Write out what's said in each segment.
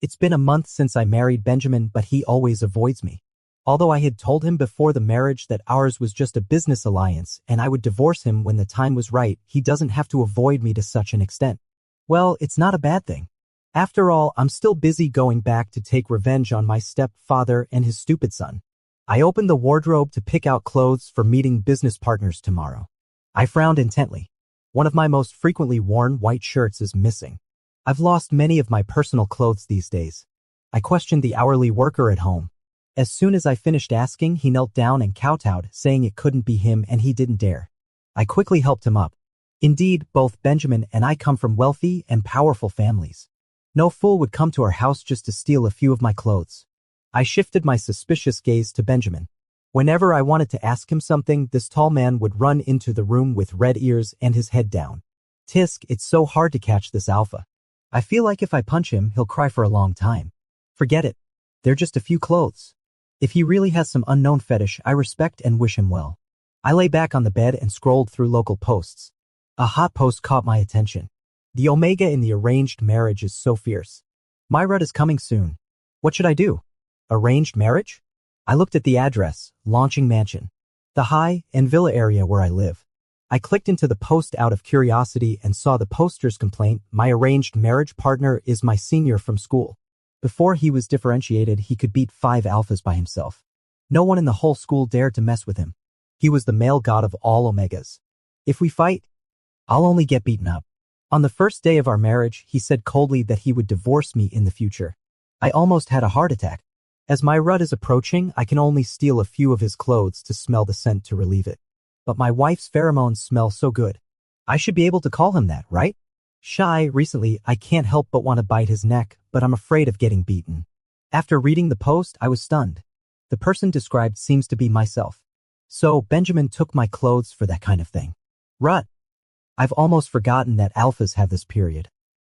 It's been a month since I married Benjamin, but he always avoids me. Although I had told him before the marriage that ours was just a business alliance and I would divorce him when the time was right, he doesn't have to avoid me to such an extent. Well, it's not a bad thing. After all, I'm still busy going back to take revenge on my stepfather and his stupid son. I opened the wardrobe to pick out clothes for meeting business partners tomorrow. I frowned intently. One of my most frequently worn white shirts is missing. I've lost many of my personal clothes these days. I questioned the hourly worker at home. As soon as I finished asking, he knelt down and kowtowed, saying it couldn't be him and he didn't dare. I quickly helped him up. Indeed, both Benjamin and I come from wealthy and powerful families. No fool would come to our house just to steal a few of my clothes. I shifted my suspicious gaze to Benjamin. Whenever I wanted to ask him something, this tall man would run into the room with red ears and his head down. Tisk, it's so hard to catch this alpha. I feel like if I punch him, he'll cry for a long time. Forget it. They're just a few clothes. If he really has some unknown fetish, I respect and wish him well. I lay back on the bed and scrolled through local posts. A hot post caught my attention. The omega in the arranged marriage is so fierce. My rut is coming soon. What should I do? Arranged marriage? I looked at the address, Launching Mansion, the high-end villa area where I live. I clicked into the post out of curiosity and saw the poster's complaint. My arranged marriage partner is my senior from school. Before he was differentiated, he could beat 5 alphas by himself. No one in the whole school dared to mess with him. He was the male god of all omegas. If we fight, I'll only get beaten up. On the first day of our marriage, he said coldly that he would divorce me in the future. I almost had a heart attack. As my rut is approaching, I can only steal a few of his clothes to smell the scent to relieve it. But my wife's pheromones smell so good. I should be able to call him that, right? Shy, recently, I can't help but want to bite his neck, but I'm afraid of getting beaten. After reading the post, I was stunned. The person described seems to be myself. So Benjamin took my clothes for that kind of thing. Rut. I've almost forgotten that alphas have this period.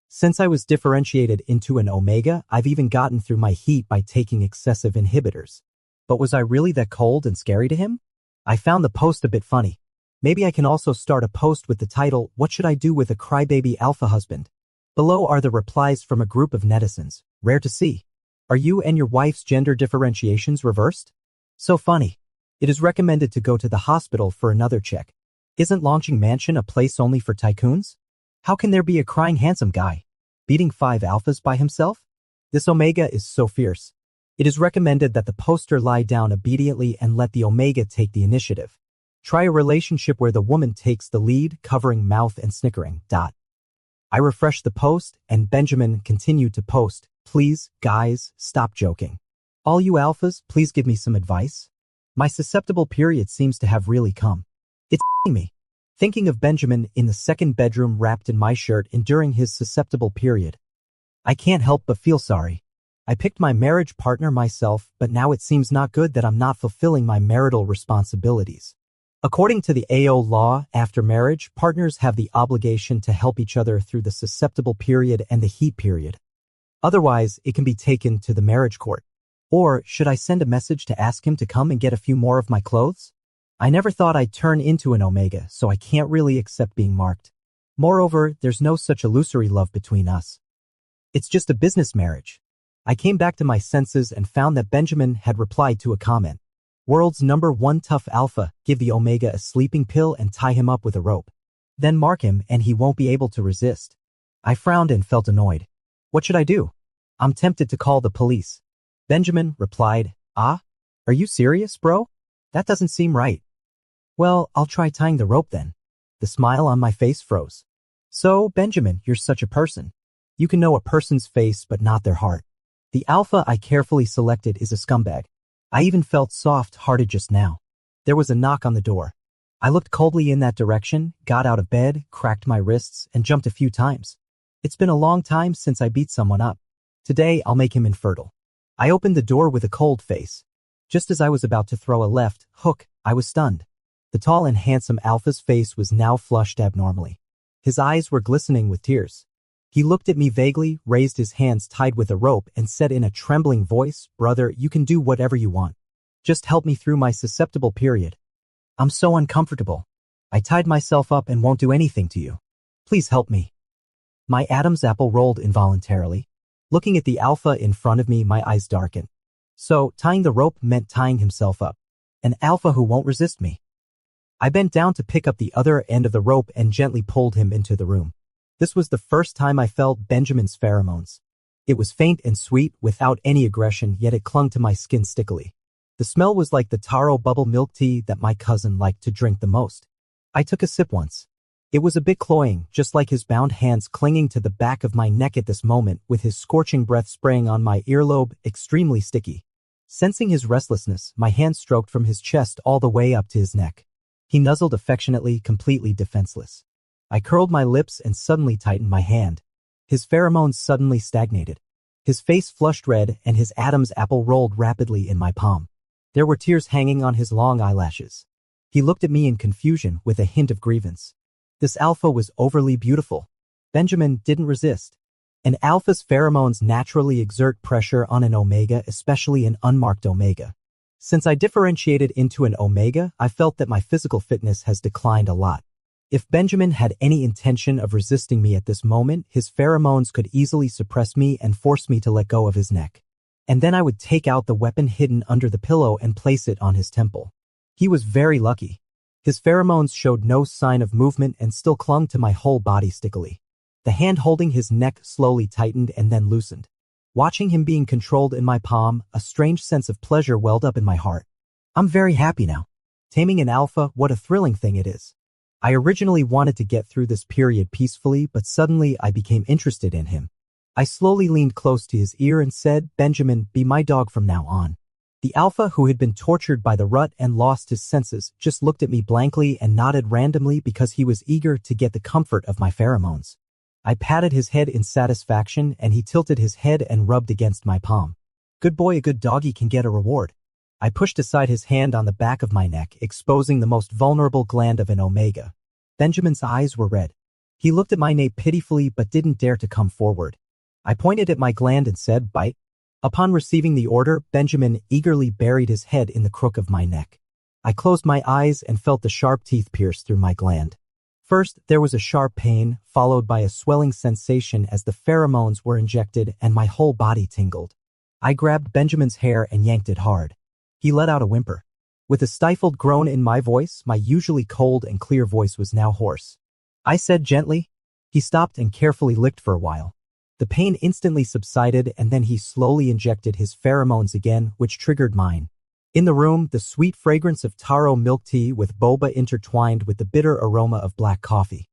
Since I was differentiated into an omega, I've even gotten through my heat by taking excessive inhibitors. But was I really that cold and scary to him? I found the post a bit funny. Maybe I can also start a post with the title, What Should I Do with a Crybaby Alpha Husband? Below are the replies from a group of netizens. Rare to see. Are you and your wife's gender differentiations reversed? So funny. It is recommended to go to the hospital for another check. Isn't Launching Mansion a place only for tycoons? How can there be a crying handsome guy beating 5 alphas by himself? This omega is so fierce. It is recommended that the poster lie down obediently and let the omega take the initiative. Try a relationship where the woman takes the lead, covering mouth and snickering. I refreshed the post and Benjamin continued to post. Please, guys, stop joking. All you alphas, please give me some advice. My susceptible period seems to have really come. It's me. Thinking of Benjamin in the second bedroom wrapped in my shirt enduring his susceptible period. I can't help but feel sorry. I picked my marriage partner myself, but now it seems not good that I'm not fulfilling my marital responsibilities. According to the AO law, after marriage, partners have the obligation to help each other through the susceptible period and the heat period. Otherwise, it can be taken to the marriage court. Or should I send a message to ask him to come and get a few more of my clothes? I never thought I'd turn into an omega, so I can't really accept being marked. Moreover, there's no such illusory love between us. It's just a business marriage. I came back to my senses and found that Benjamin had replied to a comment. World's #1 tough alpha, give the omega a sleeping pill and tie him up with a rope. Then mark him and he won't be able to resist. I frowned and felt annoyed. What should I do? I'm tempted to call the police. Benjamin replied, Are you serious, bro? That doesn't seem right. Well, I'll try tying the rope then. The smile on my face froze. So, Benjamin, you're such a person. You can know a person's face but not their heart. The alpha I carefully selected is a scumbag. I even felt soft-hearted just now. There was a knock on the door. I looked coldly in that direction, got out of bed, cracked my wrists, and jumped a few times. It's been a long time since I beat someone up. Today, I'll make him infertile. I opened the door with a cold face. Just as I was about to throw a left hook, I was stunned. The tall and handsome alpha's face was now flushed abnormally. His eyes were glistening with tears. He looked at me vaguely, raised his hands tied with a rope, and said in a trembling voice, Brother, you can do whatever you want. Just help me through my susceptible period. I'm so uncomfortable. I tied myself up and won't do anything to you. Please help me. My Adam's apple rolled involuntarily. Looking at the alpha in front of me, my eyes darkened. So, tying the rope meant tying himself up. An alpha who won't resist me. I bent down to pick up the other end of the rope and gently pulled him into the room. This was the first time I felt Benjamin's pheromones. It was faint and sweet, without any aggression, yet it clung to my skin stickily. The smell was like the taro bubble milk tea that my cousin liked to drink the most. I took a sip once. It was a bit cloying, just like his bound hands clinging to the back of my neck at this moment, with his scorching breath spraying on my earlobe, extremely sticky. Sensing his restlessness, my hand stroked from his chest all the way up to his neck. He nuzzled affectionately, completely defenseless. I curled my lips and suddenly tightened my hand. His pheromones suddenly stagnated. His face flushed red and his Adam's apple rolled rapidly in my palm. There were tears hanging on his long eyelashes. He looked at me in confusion with a hint of grievance. This alpha was overly beautiful. Benjamin didn't resist. An alpha's pheromones naturally exert pressure on an omega, especially an unmarked omega. Since I differentiated into an omega, I felt that my physical fitness has declined a lot. If Benjamin had any intention of resisting me at this moment, his pheromones could easily suppress me and force me to let go of his neck. And then I would take out the weapon hidden under the pillow and place it on his temple. He was very lucky. His pheromones showed no sign of movement and still clung to my whole body stickily. The hand holding his neck slowly tightened and then loosened. Watching him being controlled in my palm, a strange sense of pleasure welled up in my heart. I'm very happy now. Taming an alpha, what a thrilling thing it is. I originally wanted to get through this period peacefully, but suddenly I became interested in him. I slowly leaned close to his ear and said, "Benjamin, be my dog from now on." The alpha, who had been tortured by the rut and lost his senses, just looked at me blankly and nodded randomly because he was eager to get the comfort of my pheromones. I patted his head in satisfaction and he tilted his head and rubbed against my palm. Good boy, a good doggy can get a reward. I pushed aside his hand on the back of my neck, exposing the most vulnerable gland of an omega. Benjamin's eyes were red. He looked at my nape pitifully but didn't dare to come forward. I pointed at my gland and said, "Bite." Upon receiving the order, Benjamin eagerly buried his head in the crook of my neck. I closed my eyes and felt the sharp teeth pierce through my gland. First, there was a sharp pain, followed by a swelling sensation as the pheromones were injected and my whole body tingled. I grabbed Benjamin's hair and yanked it hard. He let out a whimper. With a stifled groan in my voice, my usually cold and clear voice was now hoarse. I said gently. He stopped and carefully licked for a while. The pain instantly subsided and then he slowly injected his pheromones again, which triggered mine. In the room, the sweet fragrance of taro milk tea with boba intertwined with the bitter aroma of black coffee.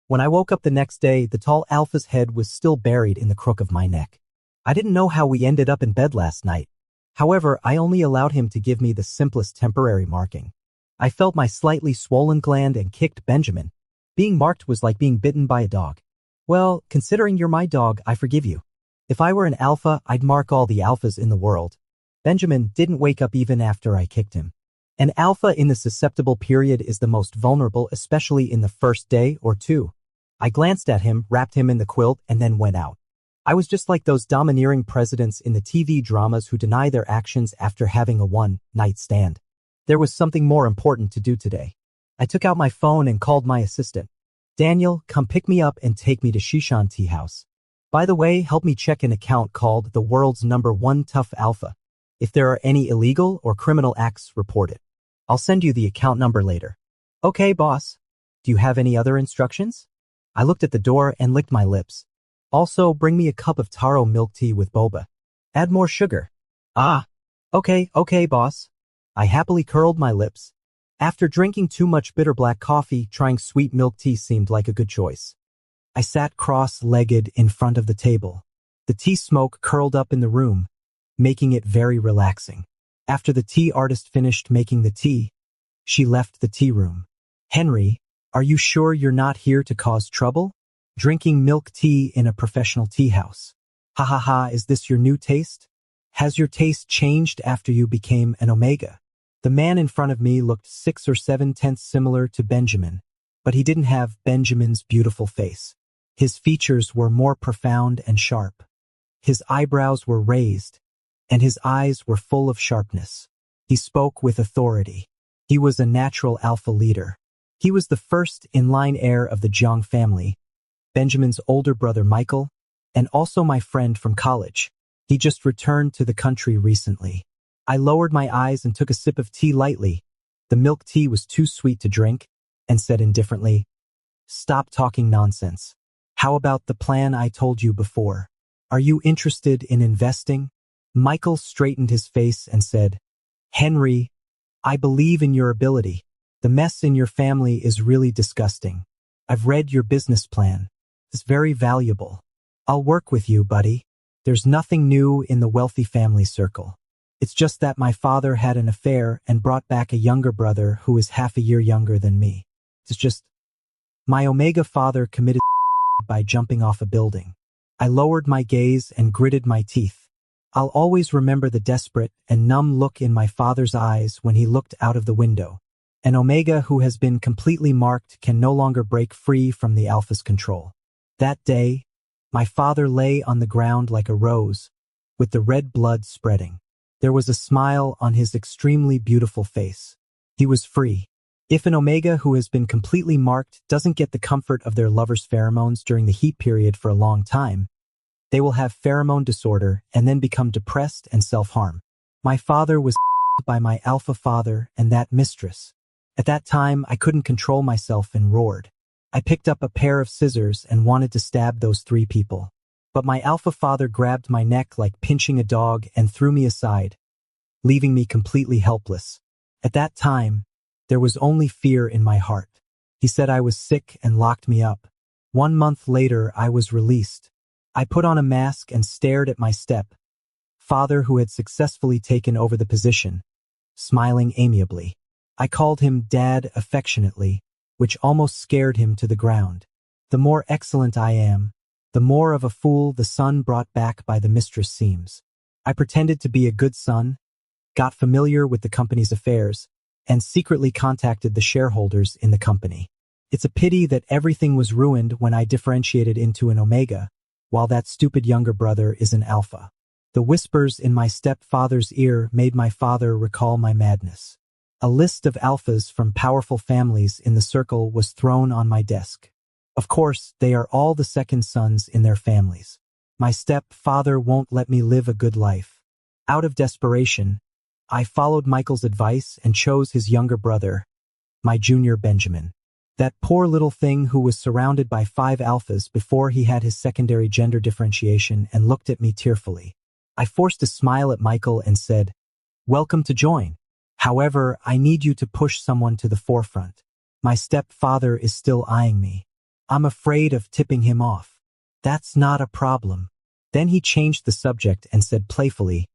When I woke up the next day, the tall alpha's head was still buried in the crook of my neck. I didn't know how we ended up in bed last night. However, I only allowed him to give me the simplest temporary marking. I felt my slightly swollen gland and kicked Benjamin. Being marked was like being bitten by a dog. Well, considering you're my dog, I forgive you. If I were an alpha, I'd mark all the alphas in the world. Benjamin didn't wake up even after I kicked him. An alpha in the susceptible period is the most vulnerable, especially in the first day or two. I glanced at him, wrapped him in the quilt, and then went out. I was just like those domineering presidents in the TV dramas who deny their actions after having a one-night stand. There was something more important to do today. I took out my phone and called my assistant. "Daniel, come pick me up and take me to Shishan Tea House. By the way, help me check an account called the world's #1 tough alpha. If there are any illegal or criminal acts, report it. I'll send you the account number later." "Okay, boss. Do you have any other instructions?" I looked at the door and licked my lips. "Also, bring me a cup of taro milk tea with boba. Add more sugar." "Ah. Okay, boss." I happily curled my lips. After drinking too much bitter black coffee, trying sweet milk tea seemed like a good choice. I sat cross-legged in front of the table. The tea smoke curled up in the room, making it very relaxing. After the tea artist finished making the tea, she left the tea room. "Henry, are you sure you're not here to cause trouble? Drinking milk tea in a professional tea house. Ha ha ha, is this your new taste? Has your taste changed after you became an omega?" The man in front of me looked 6 or 7 tenths similar to Benjamin, but he didn't have Benjamin's beautiful face. His features were more profound and sharp. His eyebrows were raised, and his eyes were full of sharpness. He spoke with authority. He was a natural alpha leader. He was the first in-line heir of the Jiang family, Benjamin's older brother Michael, and also my friend from college. He just returned to the country recently. I lowered my eyes and took a sip of tea lightly. The milk tea was too sweet to drink, and said indifferently, "Stop talking nonsense. How about the plan I told you before? Are you interested in investing?" Michael straightened his face and said, "Henry, I believe in your ability. The mess in your family is really disgusting. I've read your business plan. It's very valuable. I'll work with you, buddy. There's nothing new in the wealthy family circle. It's just that my father had an affair and brought back a younger brother who is half a year younger than me. It's just, my Omega father committed by jumping off a building." I lowered my gaze and gritted my teeth. I'll always remember the desperate and numb look in my father's eyes when he looked out of the window. An Omega who has been completely marked can no longer break free from the Alpha's control. That day, my father lay on the ground like a rose, with the red blood spreading. There was a smile on his extremely beautiful face. He was free. If an Omega who has been completely marked doesn't get the comfort of their lover's pheromones during the heat period for a long time, they will have pheromone disorder and then become depressed and self-harm. My father was by my alpha father and that mistress. At that time, I couldn't control myself and roared. I picked up a pair of scissors and wanted to stab those 3 people. But my alpha father grabbed my neck like pinching a dog and threw me aside, leaving me completely helpless. At that time, there was only fear in my heart. He said I was sick and locked me up. 1 month later, I was released. I put on a mask and stared at my step-father who had successfully taken over the position, smiling amiably. I called him Dad affectionately, which almost scared him to the ground. The more excellent I am, the more of a fool the son brought back by the mistress seems. I pretended to be a good son, got familiar with the company's affairs, and secretly contacted the shareholders in the company. It's a pity that everything was ruined when I differentiated into an Omega, while that stupid younger brother is an Alpha. The whispers in my stepfather's ear made my father recall my madness. A list of Alphas from powerful families in the circle was thrown on my desk. Of course, they are all the second sons in their families. My stepfather won't let me live a good life. Out of desperation, I followed Michael's advice and chose his younger brother, my junior Benjamin. That poor little thing who was surrounded by 5 Alphas before he had his secondary gender differentiation and looked at me tearfully. I forced a smile at Michael and said, "Welcome to join. However, I need you to push someone to the forefront. My stepfather is still eyeing me. I'm afraid of tipping him off." "That's not a problem." Then he changed the subject and said playfully,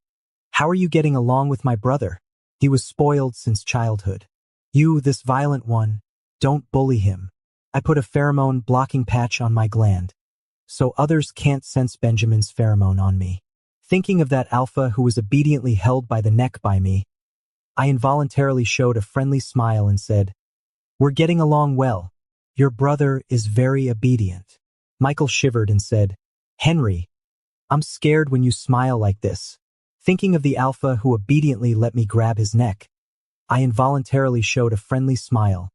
"How are you getting along with my brother? He was spoiled since childhood. You, this violent one, don't bully him." I put a pheromone blocking patch on my gland, so others can't sense Benjamin's pheromone on me. Thinking of that Alpha who was obediently held by the neck by me, I involuntarily showed a friendly smile and said, "We're getting along well. Your brother is very obedient." Michael shivered and said, "Henry, I'm scared when you smile like this." Thinking of the Alpha who obediently let me grab his neck, I involuntarily showed a friendly smile.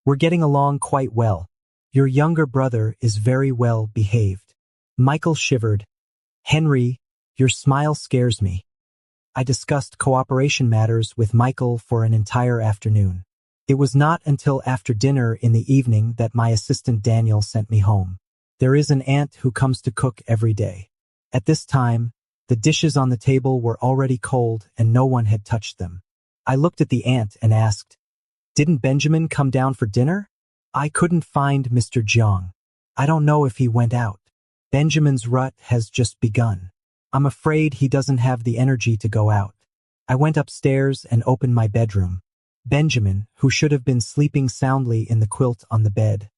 "We're getting along quite well. Your younger brother is very well behaved." Michael shivered. "Henry, your smile scares me." I discussed cooperation matters with Michael for an entire afternoon. It was not until after dinner in the evening that my assistant Daniel sent me home. There is an aunt who comes to cook every day. At this time, the dishes on the table were already cold and no one had touched them. I looked at the aunt and asked, "Didn't Benjamin come down for dinner? I couldn't find Mr. Jiang. I don't know if he went out. Benjamin's rut has just begun. I'm afraid he doesn't have the energy to go out." I went upstairs and opened my bedroom. Benjamin, who should have been sleeping soundly in the quilt on the bed,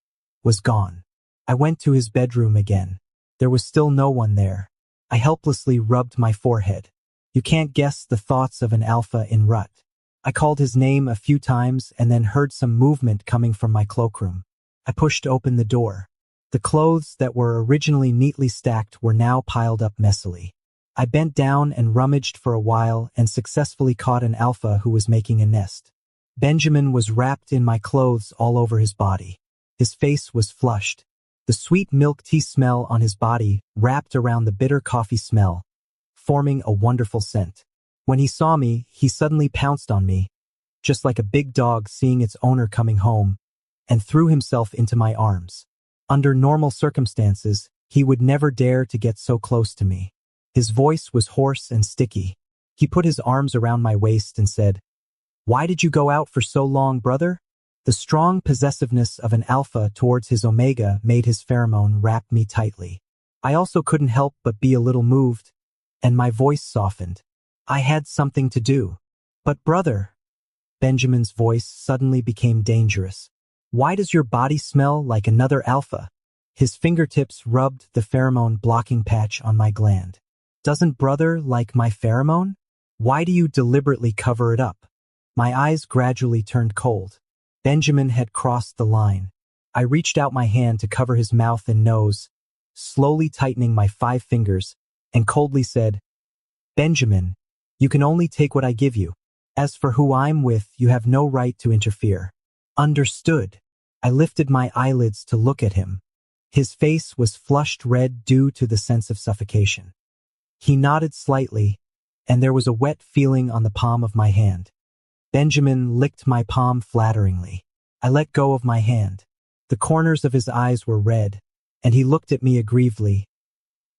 was gone. I went to his bedroom again. There was still no one there. I helplessly rubbed my forehead. You can't guess the thoughts of an Alpha in rut. I called his name a few times and then heard some movement coming from my cloakroom. I pushed open the door. The clothes that were originally neatly stacked were now piled up messily. I bent down and rummaged for a while and successfully caught an Alpha who was making a nest. Benjamin was wrapped in my clothes all over his body. His face was flushed. The sweet milk tea smell on his body wrapped around the bitter coffee smell, forming a wonderful scent. When he saw me, he suddenly pounced on me, just like a big dog seeing its owner coming home, and threw himself into my arms. Under normal circumstances, he would never dare to get so close to me. His voice was hoarse and sticky. He put his arms around my waist and said, "Why did you go out for so long, brother?" The strong possessiveness of an alpha towards his omega made his pheromone wrap me tightly. I also couldn't help but be a little moved, and my voice softened. I had something to do. "But brother," Benjamin's voice suddenly became dangerous. "Why does your body smell like another alpha?" His fingertips rubbed the pheromone blocking patch on my gland. "Doesn't brother like my pheromone? Why do you deliberately cover it up?" My eyes gradually turned cold. Benjamin had crossed the line. I reached out my hand to cover his mouth and nose, slowly tightening my 5 fingers, and coldly said, "Benjamin, you can only take what I give you. As for who I'm with, you have no right to interfere." "Understood." I lifted my eyelids to look at him. His face was flushed red due to the sense of suffocation. He nodded slightly, and there was a wet feeling on the palm of my hand. Benjamin licked my palm flatteringly. I let go of my hand. The corners of his eyes were red, and he looked at me aggrievedly.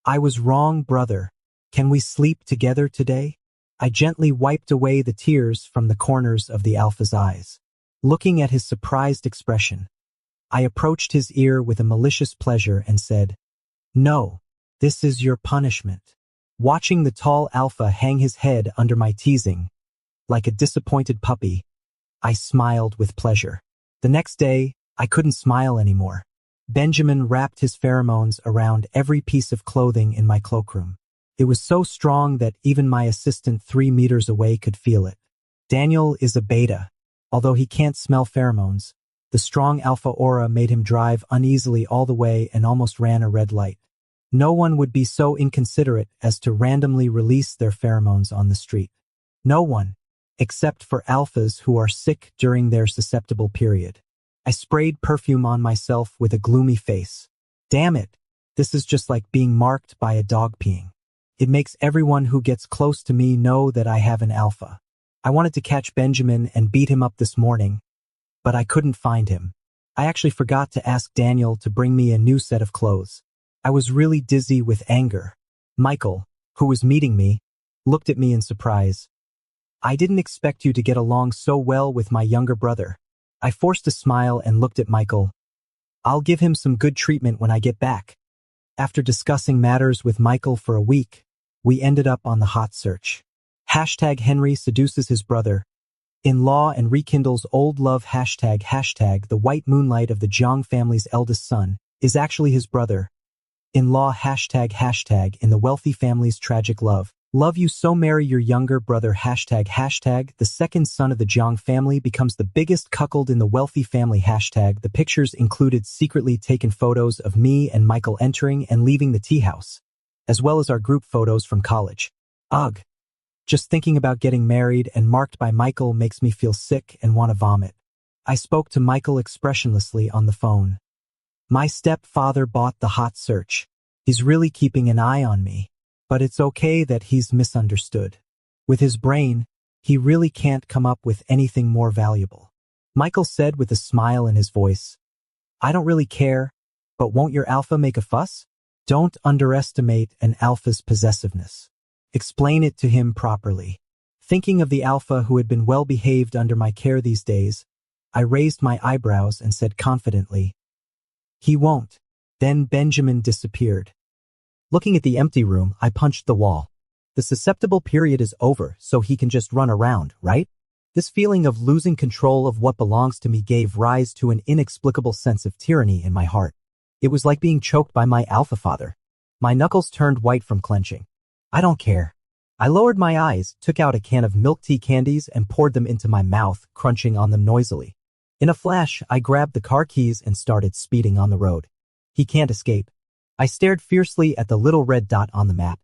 "I was wrong, brother. Can we sleep together today?" I gently wiped away the tears from the corners of the alpha's eyes. Looking at his surprised expression, I approached his ear with a malicious pleasure and said, "No, this is your punishment." Watching the tall alpha hang his head under my teasing, like a disappointed puppy, I smiled with pleasure. The next day, I couldn't smile anymore. Benjamin wrapped his pheromones around every piece of clothing in my cloakroom. It was so strong that even my assistant 3 meters away could feel it. Daniel is a beta. Although he can't smell pheromones, the strong alpha aura made him drive uneasily all the way and almost ran a red light. No one would be so inconsiderate as to randomly release their pheromones on the street. No one, except for alphas who are sick during their susceptible period. I sprayed perfume on myself with a gloomy face. Damn it, this is just like being marked by a dog peeing. It makes everyone who gets close to me know that I have an alpha. I wanted to catch Benjamin and beat him up this morning, but I couldn't find him. I actually forgot to ask Daniel to bring me a new set of clothes. I was really dizzy with anger. Michael, who was meeting me, looked at me in surprise. "I didn't expect you to get along so well with my younger brother." I forced a smile and looked at Michael. "I'll give him some good treatment when I get back." After discussing matters with Michael for a week, we ended up on the hot search. #Henry seduces his brother. In law and rekindles old love. #, the white moonlight of the Jiang family's eldest son is actually his brother. In law. #, in the wealthy family's tragic love. Love you so marry your younger brother. #, the second son of the Jiang family becomes the biggest cuckold in the wealthy family. The pictures included secretly taken photos of me and Michael entering and leaving the tea house, as well as our group photos from college. Ugh. Just thinking about getting married and marked by Michael makes me feel sick and want to vomit. I spoke to Michael expressionlessly on the phone. My stepfather bought the hot search. He's really keeping an eye on me. But it's okay that he's misunderstood. With his brain, he really can't come up with anything more valuable. Michael said with a smile in his voice, "I don't really care, but won't your alpha make a fuss? Don't underestimate an alpha's possessiveness. Explain it to him properly." Thinking of the alpha who had been well behaved under my care these days, I raised my eyebrows and said confidently, "He won't." Then Benjamin disappeared. Looking at the empty room, I punched the wall. The susceptible period is over, so he can just run around, right? This feeling of losing control of what belongs to me gave rise to an inexplicable sense of tyranny in my heart. It was like being choked by my alpha father. My knuckles turned white from clenching. "I don't care." I lowered my eyes, took out a can of milk tea candies and poured them into my mouth, crunching on them noisily. In a flash, I grabbed the car keys and started speeding on the road. He can't escape. I stared fiercely at the little red dot on the map.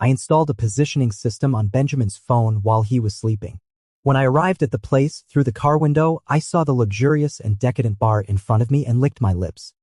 I installed a positioning system on Benjamin's phone while he was sleeping. When I arrived at the place, through the car window, I saw the luxurious and decadent bar in front of me and licked my lips.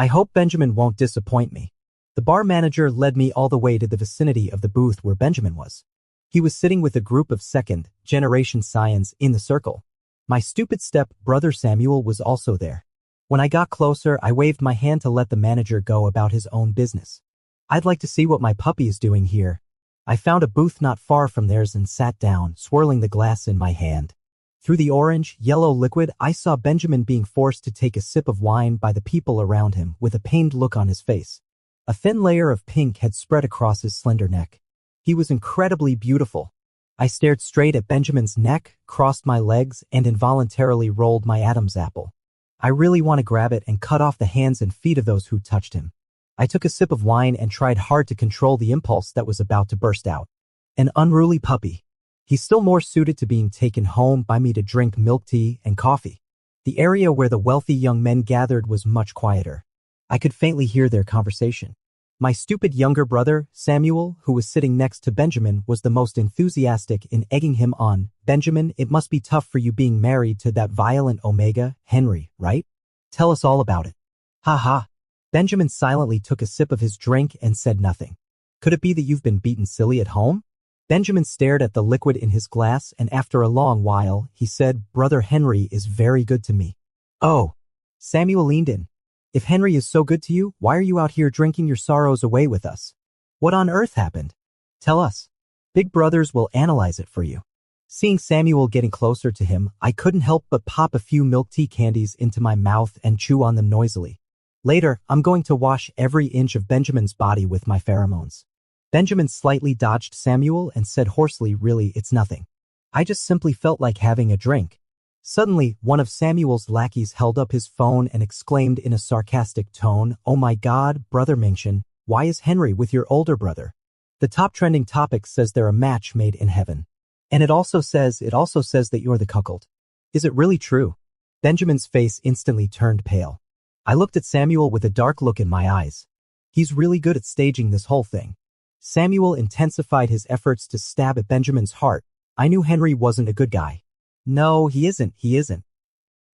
I hope Benjamin won't disappoint me. The bar manager led me all the way to the vicinity of the booth where Benjamin was. He was sitting with a group of second-generation scions in the circle. My stupid step-brother Samuel was also there. When I got closer, I waved my hand to let the manager go about his own business. I'd like to see what my puppy is doing here. I found a booth not far from theirs and sat down, swirling the glass in my hand. Through the orange-yellow liquid, I saw Benjamin being forced to take a sip of wine by the people around him with a pained look on his face. A thin layer of pink had spread across his slender neck. He was incredibly beautiful. I stared straight at Benjamin's neck, crossed my legs, and involuntarily rolled my Adam's apple. I really want to grab it and cut off the hands and feet of those who touched him. I took a sip of wine and tried hard to control the impulse that was about to burst out. An unruly puppy. He's still more suited to being taken home by me to drink milk tea and coffee. The area where the wealthy young men gathered was much quieter. I could faintly hear their conversation. My stupid younger brother, Samuel, who was sitting next to Benjamin, was the most enthusiastic in egging him on. Benjamin, it must be tough for you being married to that violent Omega, Henry, right? Tell us all about it. Ha ha. Benjamin silently took a sip of his drink and said nothing. Could it be that you've been beaten silly at home? Benjamin stared at the liquid in his glass, and after a long while, he said, Brother Henry is very good to me. Oh. Samuel leaned in. If Henry is so good to you, why are you out here drinking your sorrows away with us? What on earth happened? Tell us. Big brothers will analyze it for you. Seeing Samuel getting closer to him, I couldn't help but pop a few milk tea candies into my mouth and chew on them noisily. Later, I'm going to wash every inch of Benjamin's body with my pheromones. Benjamin slightly dodged Samuel and said hoarsely, really, it's nothing. I just simply felt like having a drink. Suddenly, one of Samuel's lackeys held up his phone and exclaimed in a sarcastic tone, Oh my God, Brother Mingchen, why is Henry with your older brother? The top trending topic says they're a match made in heaven. And it also says that you're the cuckold. Is it really true? Benjamin's face instantly turned pale. I looked at Samuel with a dark look in my eyes. He's really good at staging this whole thing. Samuel intensified his efforts to stab at Benjamin's heart. I knew Henry wasn't a good guy. No, he isn't.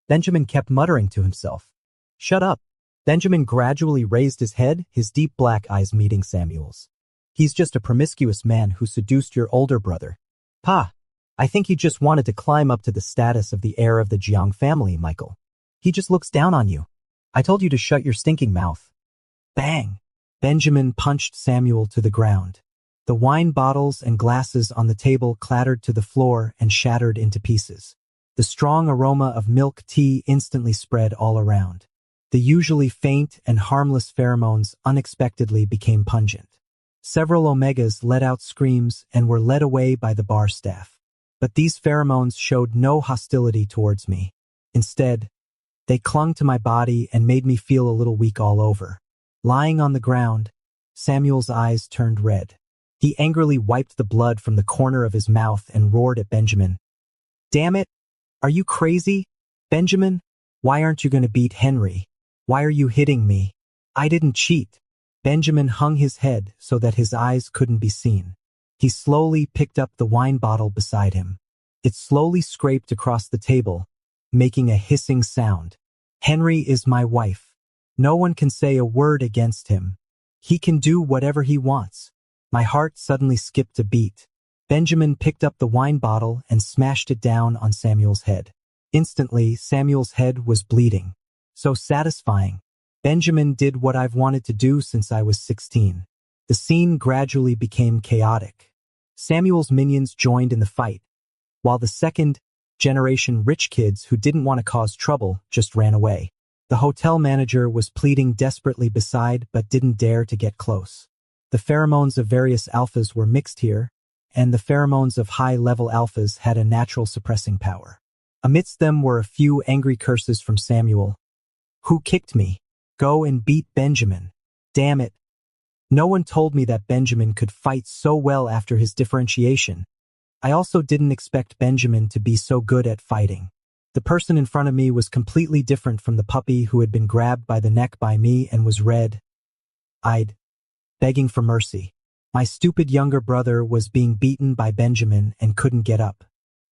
Benjamin kept muttering to himself. Shut up. Benjamin gradually raised his head, his deep black eyes meeting Samuel's. He's just a promiscuous man who seduced your older brother. Pa, I think he just wanted to climb up to the status of the heir of the Jiang family, Michael. He just looks down on you. I told you to shut your stinking mouth. Bang! Benjamin punched Samuel to the ground. The wine bottles and glasses on the table clattered to the floor and shattered into pieces. The strong aroma of milk tea instantly spread all around. The usually faint and harmless pheromones unexpectedly became pungent. Several Omegas let out screams and were led away by the bar staff. But these pheromones showed no hostility towards me. Instead, they clung to my body and made me feel a little weak all over. Lying on the ground, Samuel's eyes turned red. He angrily wiped the blood from the corner of his mouth and roared at Benjamin. Damn it! Are you crazy? Benjamin, why aren't you going to beat Henry? Why are you hitting me? I didn't cheat. Benjamin hung his head so that his eyes couldn't be seen. He slowly picked up the wine bottle beside him. It slowly scraped across the table, making a hissing sound. Henry is my wife. No one can say a word against him. He can do whatever he wants. My heart suddenly skipped a beat. Benjamin picked up the wine bottle and smashed it down on Samuel's head. Instantly, Samuel's head was bleeding. So satisfying. Benjamin did what I've wanted to do since I was 16. The scene gradually became chaotic. Samuel's minions joined in the fight, while the second-generation rich kids who didn't want to cause trouble just ran away. The hotel manager was pleading desperately beside but didn't dare to get close. The pheromones of various alphas were mixed here, and the pheromones of high-level alphas had a natural suppressing power. Amidst them were a few angry curses from Samuel. Who kicked me? Go and beat Benjamin. Damn it. No one told me that Benjamin could fight so well after his differentiation. I also didn't expect Benjamin to be so good at fighting. The person in front of me was completely different from the puppy who had been grabbed by the neck by me and was red-eyed, begging for mercy. My stupid younger brother was being beaten by Benjamin and couldn't get up.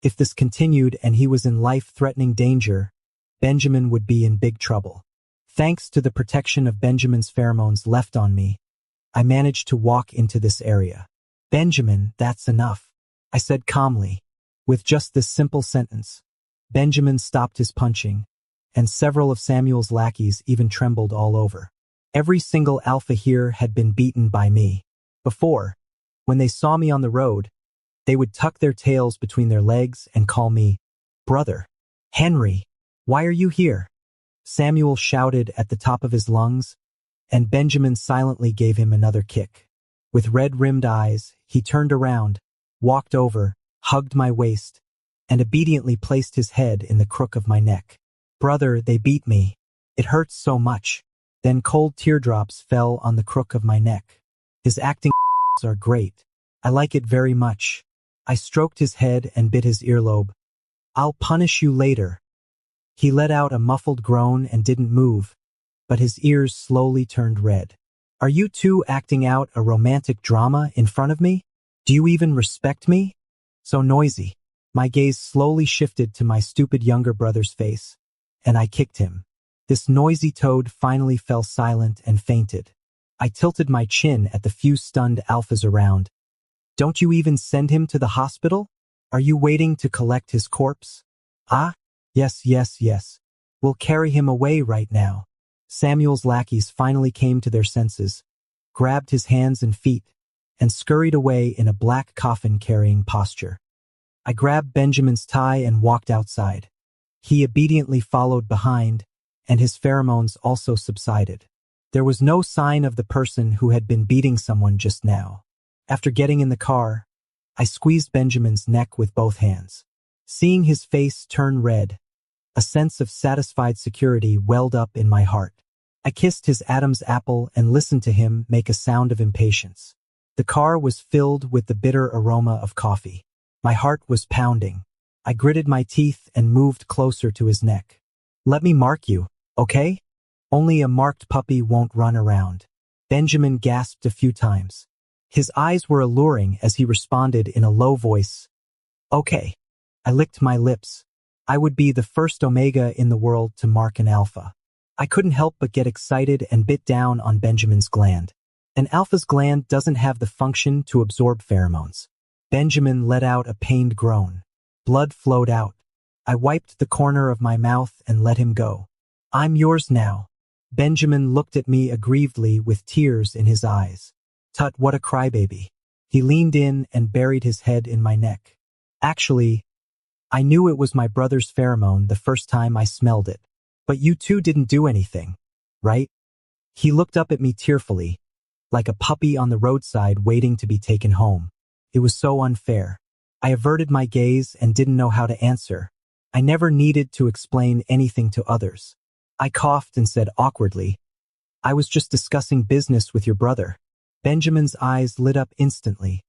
If this continued and he was in life-threatening danger, Benjamin would be in big trouble. Thanks to the protection of Benjamin's pheromones left on me, I managed to walk into this area. Benjamin, that's enough, I said calmly. With just this simple sentence, Benjamin stopped his punching, and several of Samuel's lackeys even trembled all over. Every single alpha here had been beaten by me. Before, when they saw me on the road, they would tuck their tails between their legs and call me, "Brother, Henry, why are you here?" Samuel shouted at the top of his lungs, and Benjamin silently gave him another kick. With red-rimmed eyes, he turned around, walked over, hugged my waist, and obediently placed his head in the crook of my neck. "Brother, they beat me. It hurts so much." Then cold teardrops fell on the crook of my neck. "His acting are great. I like it very much." I stroked his head and bit his earlobe. "I'll punish you later." He let out a muffled groan and didn't move, but his ears slowly turned red. "Are you two acting out a romantic drama in front of me? Do you even respect me? So noisy." My gaze slowly shifted to my stupid younger brother's face, and I kicked him. This noisy toad finally fell silent and fainted. I tilted my chin at the few stunned alphas around. "Don't you even send him to the hospital? Are you waiting to collect his corpse?" "Ah, yes. We'll carry him away right now." Samuel's lackeys finally came to their senses, grabbed his hands and feet, and scurried away in a black coffin-carrying posture. I grabbed Benjamin's tie and walked outside. He obediently followed behind, and his pheromones also subsided. There was no sign of the person who had been beating someone just now. After getting in the car, I squeezed Benjamin's neck with both hands. Seeing his face turn red, a sense of satisfied security welled up in my heart. I kissed his Adam's apple and listened to him make a sound of impatience. The car was filled with the bitter aroma of coffee. My heart was pounding. I gritted my teeth and moved closer to his neck. "Let me mark you, okay? Only a marked puppy won't run around." Benjamin gasped a few times. His eyes were alluring as he responded in a low voice, "Okay." I licked my lips. I would be the first omega in the world to mark an alpha. I couldn't help but get excited and bit down on Benjamin's gland. An alpha's gland doesn't have the function to absorb pheromones. Benjamin let out a pained groan. Blood flowed out. I wiped the corner of my mouth and let him go. "I'm yours now." Benjamin looked at me aggrievedly with tears in his eyes. "Tut, what a crybaby." He leaned in and buried his head in my neck. Actually, I knew it was my brother's pheromone the first time I smelled it. "But you two didn't do anything, right?" He looked up at me tearfully, like a puppy on the roadside waiting to be taken home. It was so unfair. I averted my gaze and didn't know how to answer. I never needed to explain anything to others. I coughed and said awkwardly, "I was just discussing business with your brother." Benjamin's eyes lit up instantly,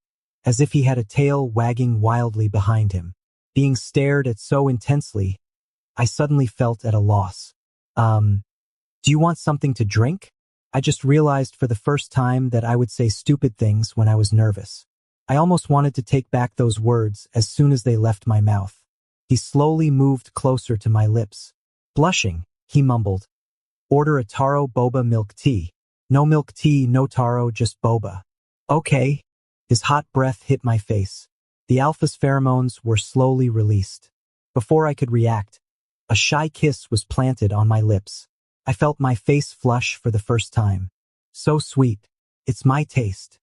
as if he had a tail wagging wildly behind him. Being stared at so intensely, I suddenly felt at a loss. Do you want something to drink?" I just realized for the first time that I would say stupid things when I was nervous. I almost wanted to take back those words as soon as they left my mouth. He slowly moved closer to my lips. Blushing, he mumbled, "Order a taro boba milk tea." "No milk tea, no taro, just boba." "Okay." His hot breath hit my face. The alpha's pheromones were slowly released. Before I could react, a shy kiss was planted on my lips. I felt my face flush for the first time. So sweet. It's my taste.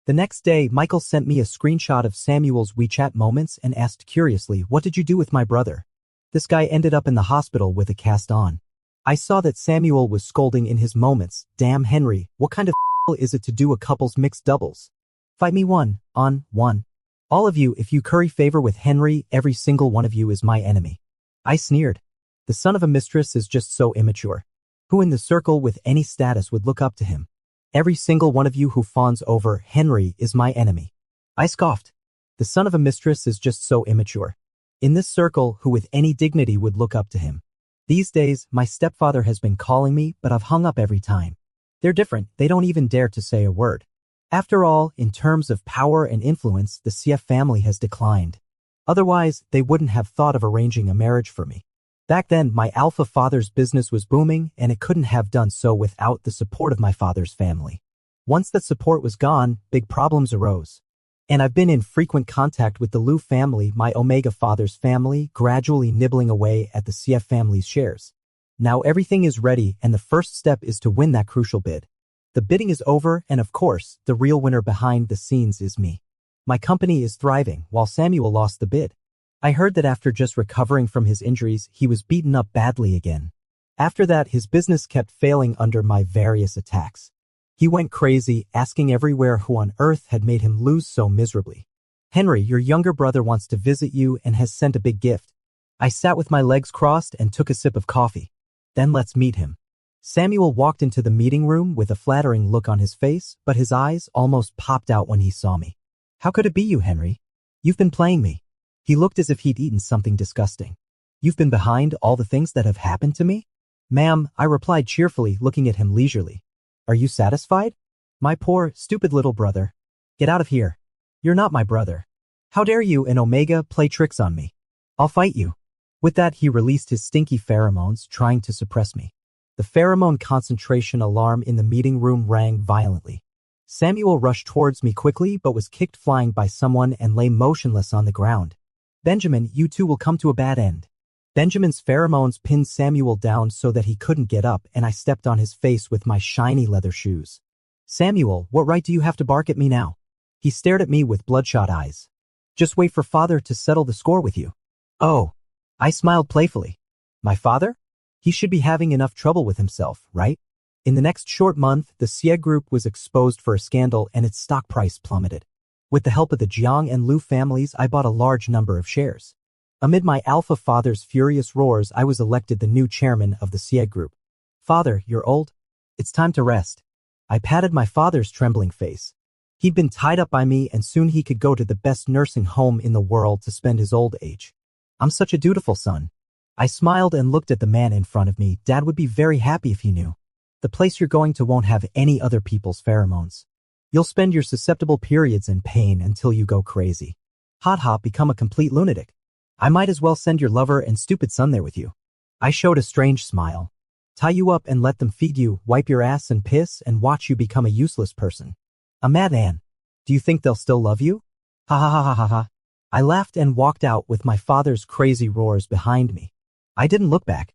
The next day, Michael sent me a screenshot of Samuel's WeChat moments and asked curiously, "What did you do with my brother?" This guy ended up in the hospital with a cast on. I saw that Samuel was scolding in his moments, "Damn Henry, what kind of is it to do a couple's mixed doubles? Fight me 1-on-1. All of you, if you curry favor with Henry, every single one of you is my enemy." I sneered. The son of a mistress is just so immature. Who in the circle with any status would look up to him? Every single one of you who fawns over Henry is my enemy. I scoffed. The son of a mistress is just so immature. In this circle, who with any dignity would look up to him? These days, my stepfather has been calling me, but I've hung up every time. They're different, they don't even dare to say a word. After all, in terms of power and influence, the CF family has declined. Otherwise, they wouldn't have thought of arranging a marriage for me. Back then, my alpha father's business was booming, and it couldn't have done so without the support of my father's family. Once that support was gone, big problems arose. And I've been in frequent contact with the Lu family, my Omega father's family, gradually nibbling away at the CF family's shares. Now everything is ready, and the first step is to win that crucial bid. The bidding is over, and of course, the real winner behind the scenes is me. My company is thriving, while Samuel lost the bid. I heard that after just recovering from his injuries, he was beaten up badly again. After that, his business kept failing under my various attacks. He went crazy, asking everywhere who on earth had made him lose so miserably. Henry, your younger brother wants to visit you and has sent a big gift. I sat with my legs crossed and took a sip of coffee. Then let's meet him. Samuel walked into the meeting room with a flattering look on his face, but his eyes almost popped out when he saw me. How could it be you, Henry? You've been playing me. He looked as if he'd eaten something disgusting. You've been behind all the things that have happened to me? Ma'am, I replied cheerfully, looking at him leisurely. Are you satisfied? My poor, stupid little brother. Get out of here. You're not my brother. How dare you and Omega play tricks on me? I'll fight you. With that, he released his stinky pheromones, trying to suppress me. The pheromone concentration alarm in the meeting room rang violently. Samuel rushed towards me quickly but was kicked flying by someone and lay motionless on the ground. Benjamin, you two will come to a bad end. Benjamin's pheromones pinned Samuel down so that he couldn't get up, and I stepped on his face with my shiny leather shoes. Samuel, what right do you have to bark at me now? He stared at me with bloodshot eyes. Just wait for father to settle the score with you. Oh. I smiled playfully. My father? He should be having enough trouble with himself, right? In the next short month, the Xie group was exposed for a scandal and its stock price plummeted. With the help of the Jiang and Lu families, I bought a large number of shares. Amid my alpha father's furious roars, I was elected the new chairman of the Xie group. Father, you're old. It's time to rest. I patted my father's trembling face. He'd been tied up by me, and soon he could go to the best nursing home in the world to spend his old age. I'm such a dutiful son. I smiled and looked at the man in front of me. Dad would be very happy if he knew. The place you're going to won't have any other people's pheromones. You'll spend your susceptible periods in pain until you go crazy. Ha, become a complete lunatic. I might as well send your lover and stupid son there with you. I showed a strange smile. Tie you up and let them feed you, wipe your ass and piss, and watch you become a useless person. A madman. Do you think they'll still love you? Ha. I laughed and walked out with my father's crazy roars behind me. I didn't look back.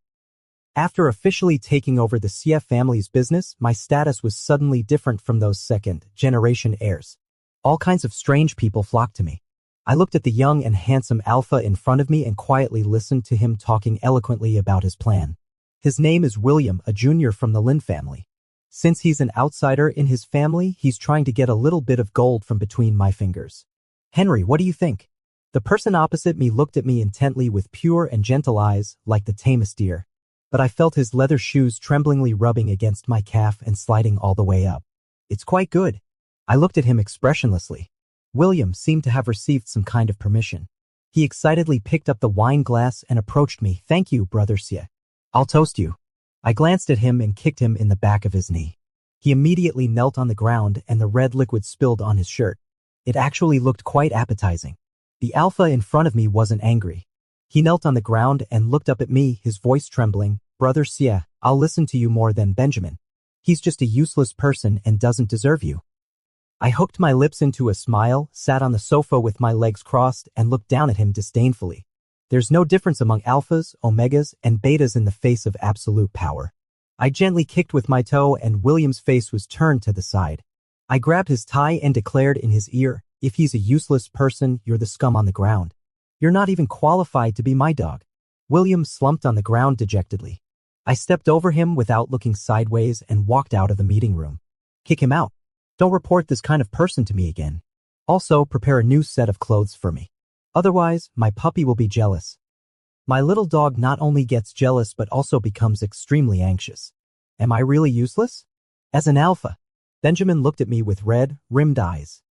After officially taking over the CF family's business, my status was suddenly different from those second-generation heirs. All kinds of strange people flocked to me. I looked at the young and handsome alpha in front of me and quietly listened to him talking eloquently about his plan. His name is William, a junior from the Lin family. Since he's an outsider in his family, he's trying to get a little bit of gold from between my fingers. Henry, what do you think? The person opposite me looked at me intently with pure and gentle eyes, like the tamest deer. But I felt his leather shoes tremblingly rubbing against my calf and sliding all the way up. It's quite good. I looked at him expressionlessly. William seemed to have received some kind of permission. He excitedly picked up the wine glass and approached me. Thank you, Brother Xie. I'll toast you. I glanced at him and kicked him in the back of his knee. He immediately knelt on the ground and the red liquid spilled on his shirt. It actually looked quite appetizing. The alpha in front of me wasn't angry. He knelt on the ground and looked up at me, his voice trembling. Brother Xie, I'll listen to you more than Benjamin. He's just a useless person and doesn't deserve you. I hooked my lips into a smile, sat on the sofa with my legs crossed, and looked down at him disdainfully. There's no difference among alphas, omegas, and betas in the face of absolute power. I gently kicked with my toe and William's face was turned to the side. I grabbed his tie and declared in his ear, if he's a useless person, you're the scum on the ground. You're not even qualified to be my dog. William slumped on the ground dejectedly. I stepped over him without looking sideways and walked out of the meeting room. Kick him out. Don't report this kind of person to me again. Also, prepare a new set of clothes for me. Otherwise, my puppy will be jealous. My little dog not only gets jealous but also becomes extremely anxious. Am I really useless? As an alpha. Benjamin looked at me with red, rimmed eyes.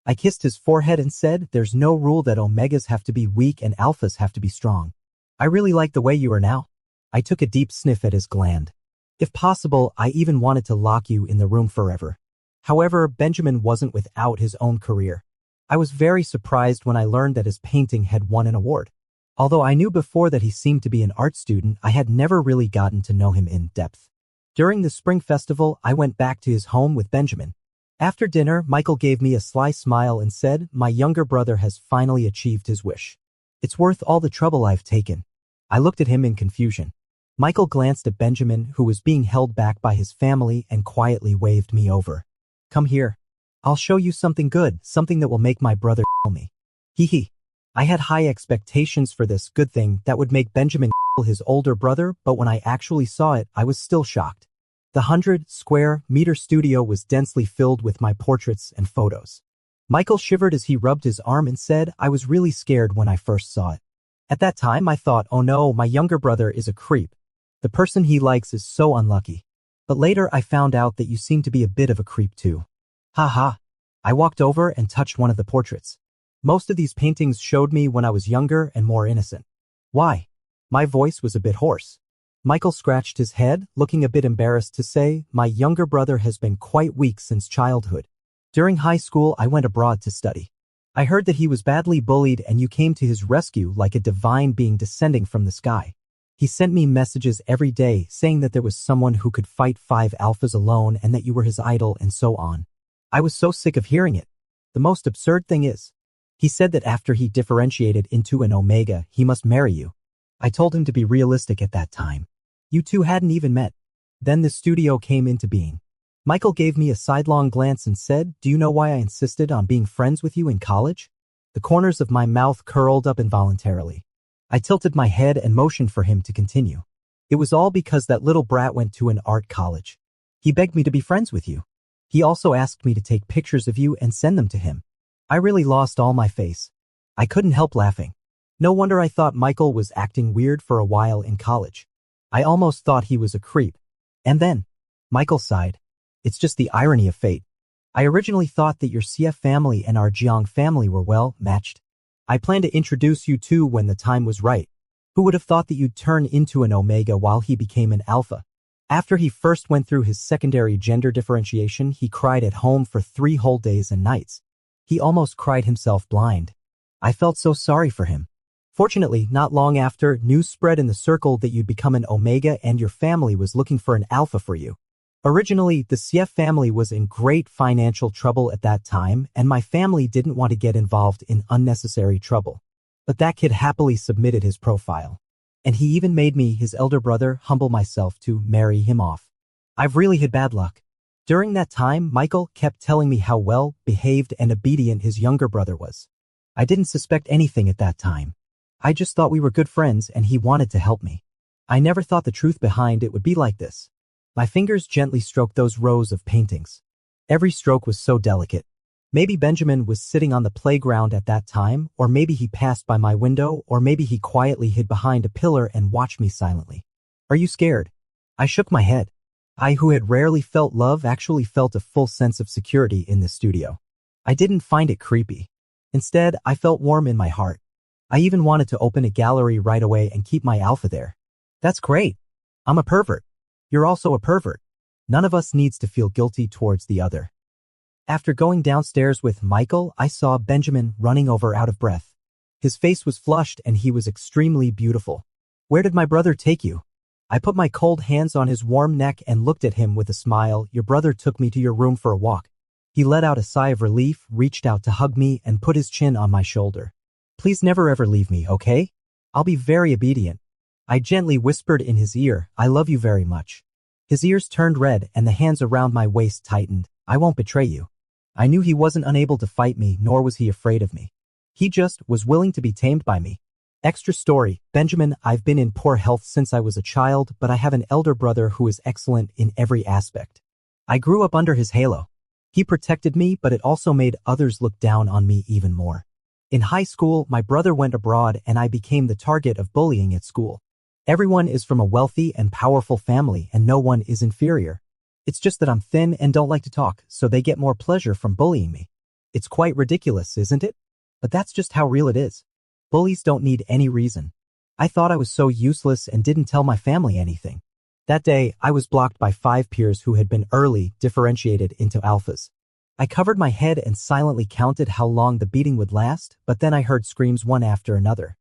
I kissed his forehead and said, there's no rule that omegas have to be weak and alphas have to be strong. I really like the way you are now. I took a deep sniff at his gland. If possible, I even wanted to lock you in the room forever. However, Benjamin wasn't without his own career. I was very surprised when I learned that his painting had won an award. Although I knew before that he seemed to be an art student, I had never really gotten to know him in depth. During the spring festival, I went back to his home with Benjamin. After dinner, Michael gave me a sly smile and said, "My younger brother has finally achieved his wish. It's worth all the trouble I've taken." I looked at him in confusion. Michael glanced at Benjamin, who was being held back by his family, and quietly waved me over. "Come here. I'll show you something good, something that will make my brother kill me." Hee hee. I had high expectations for this good thing that would make Benjamin kill his older brother, but when I actually saw it, I was still shocked. The 100-square-meter studio was densely filled with my portraits and photos. Michael shivered as he rubbed his arm and said, "I was really scared when I first saw it. At that time, I thought, oh no, my younger brother is a creep. The person he likes is so unlucky. But later I found out that you seem to be a bit of a creep too." Ha ha. I walked over and touched one of the portraits. Most of these paintings showed me when I was younger and more innocent. Why? My voice was a bit hoarse. Michael scratched his head, looking a bit embarrassed to say, "My younger brother has been quite weak since childhood. During high school, I went abroad to study. I heard that he was badly bullied and you came to his rescue like a divine being descending from the sky. He sent me messages every day saying that there was someone who could fight 5 alphas alone and that you were his idol and so on. I was so sick of hearing it. The most absurd thing is, he said that after he differentiated into an omega, he must marry you. I told him to be realistic at that time. You two hadn't even met. Then the studio came into being. Michael gave me a sidelong glance and said, "Do you know why I insisted on being friends with you in college?" The corners of my mouth curled up involuntarily. I tilted my head and motioned for him to continue. "It was all because that little brat went to an art college. He begged me to be friends with you. He also asked me to take pictures of you and send them to him." I really lost all my face. I couldn't help laughing. No wonder I thought Michael was acting weird for a while in college. I almost thought he was a creep. And then, Michael sighed. "It's just the irony of fate. I originally thought that your CF family and our Jiang family were well matched. I planned to introduce you two when the time was right. Who would have thought that you'd turn into an omega while he became an alpha?" After he first went through his secondary gender differentiation, he cried at home for 3 whole days and nights. He almost cried himself blind. I felt so sorry for him. Fortunately, not long after, news spread in the circle that you'd become an omega and your family was looking for an alpha for you. Originally, the CF family was in great financial trouble at that time, and my family didn't want to get involved in unnecessary trouble. But that kid happily submitted his profile. And he even made me, his elder brother, humble myself to marry him off. I've really had bad luck. During that time, Michael kept telling me how well behaved and obedient his younger brother was. I didn't suspect anything at that time. I just thought we were good friends and he wanted to help me. I never thought the truth behind it would be like this. My fingers gently stroked those rows of paintings. Every stroke was so delicate. Maybe Benjamin was sitting on the playground at that time, or maybe he passed by my window, or maybe he quietly hid behind a pillar and watched me silently. "Are you scared?" I shook my head. I, who had rarely felt love, actually felt a full sense of security in the studio. I didn't find it creepy. Instead, I felt warm in my heart. I even wanted to open a gallery right away and keep my alpha there. That's great. I'm a pervert. You're also a pervert. None of us needs to feel guilty towards the other. After going downstairs with Michael, I saw Benjamin running over out of breath. His face was flushed and he was extremely beautiful. "Where did my brother take you?" I put my cold hands on his warm neck and looked at him with a smile. "Your brother took me to your room for a walk." He let out a sigh of relief, reached out to hug me, and put his chin on my shoulder. "Please never ever leave me, okay? I'll be very obedient." I gently whispered in his ear, "I love you very much." His ears turned red and the hands around my waist tightened. "I won't betray you." I knew he wasn't unable to fight me, nor was he afraid of me. He just was willing to be tamed by me. Extra story, Benjamin, I've been in poor health since I was a child, but I have an elder brother who is excellent in every aspect. I grew up under his halo. He protected me, but it also made others look down on me even more. In high school, my brother went abroad and I became the target of bullying at school. Everyone is from a wealthy and powerful family and no one is inferior. It's just that I'm thin and don't like to talk, so they get more pleasure from bullying me. It's quite ridiculous, isn't it? But that's just how real it is. Bullies don't need any reason. I thought I was so useless and didn't tell my family anything. That day, I was blocked by 5 peers who had been early differentiated into alphas. I covered my head and silently counted how long the beating would last, but then I heard screams one after another.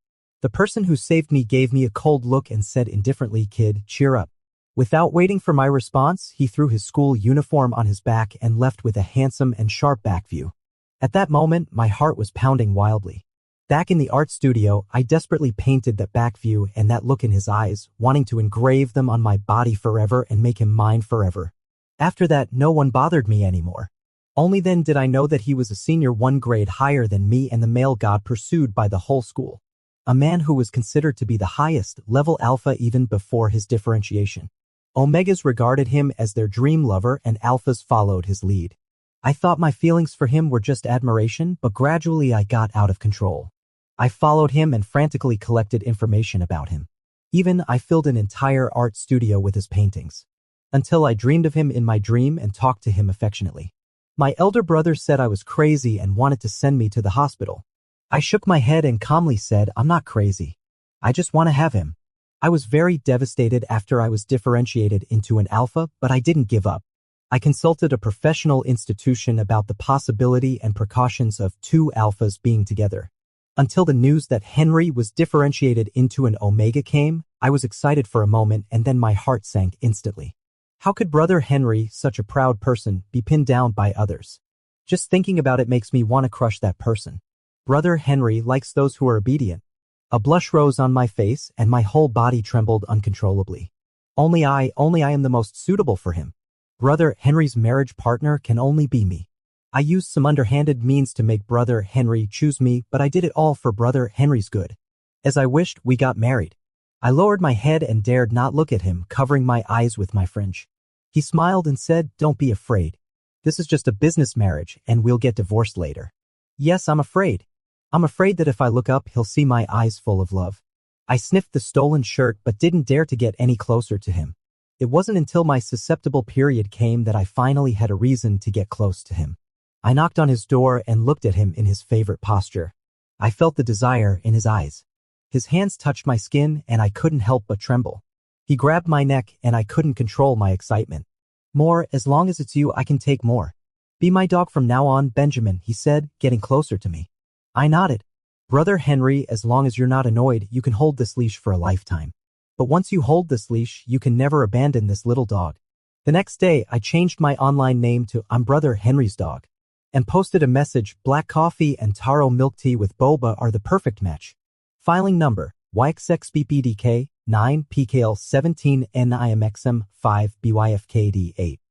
The person who saved me gave me a cold look and said indifferently, "Kid, cheer up." Without waiting for my response, he threw his school uniform on his back and left with a handsome and sharp back view. At that moment, my heart was pounding wildly. Back in the art studio, I desperately painted that back view and that look in his eyes, wanting to engrave them on my body forever and make him mine forever. After that, no one bothered me anymore. Only then did I know that he was a senior 1 grade higher than me and the male god pursued by the whole school. A man who was considered to be the highest level alpha even before his differentiation. Omegas regarded him as their dream lover and alphas followed his lead. I thought my feelings for him were just admiration, but gradually I got out of control. I followed him and frantically collected information about him. Even I filled an entire art studio with his paintings. Until I dreamed of him in my dream and talked to him affectionately. My elder brother said I was crazy and wanted to send me to the hospital. I shook my head and calmly said, "I'm not crazy. I just want to have him." I was very devastated after I was differentiated into an alpha, but I didn't give up. I consulted a professional institution about the possibility and precautions of 2 alphas being together. Until the news that Henry was differentiated into an omega came, I was excited for a moment and then my heart sank instantly. How could brother Henry, such a proud person, be pinned down by others? Just thinking about it makes me want to crush that person. Brother Henry likes those who are obedient. A blush rose on my face and my whole body trembled uncontrollably. Only I am the most suitable for him. Brother Henry's marriage partner can only be me. I used some underhanded means to make brother Henry choose me, but I did it all for brother Henry's good. As I wished, we got married. I lowered my head and dared not look at him, covering my eyes with my fringe. He smiled and said, "Don't be afraid. This is just a business marriage and we'll get divorced later." Yes, I'm afraid. I'm afraid that if I look up, he'll see my eyes full of love. I sniffed the stolen shirt but didn't dare to get any closer to him. It wasn't until my susceptible period came that I finally had a reason to get close to him. I knocked on his door and looked at him in his favorite posture. I felt the desire in his eyes. His hands touched my skin and I couldn't help but tremble. He grabbed my neck and I couldn't control my excitement. "More, as long as it's you, I can take more. Be my dog from now on, Benjamin," he said, getting closer to me. I nodded. "Brother Henry, as long as you're not annoyed, you can hold this leash for a lifetime. But once you hold this leash, you can never abandon this little dog." The next day, I changed my online name to "I'm Brother Henry's Dog" and posted a message, "Black coffee and taro milk tea with boba are the perfect match." Filing number, YXXBPDK, 9 PKL 17 NIMXM 5 BYFKD 8.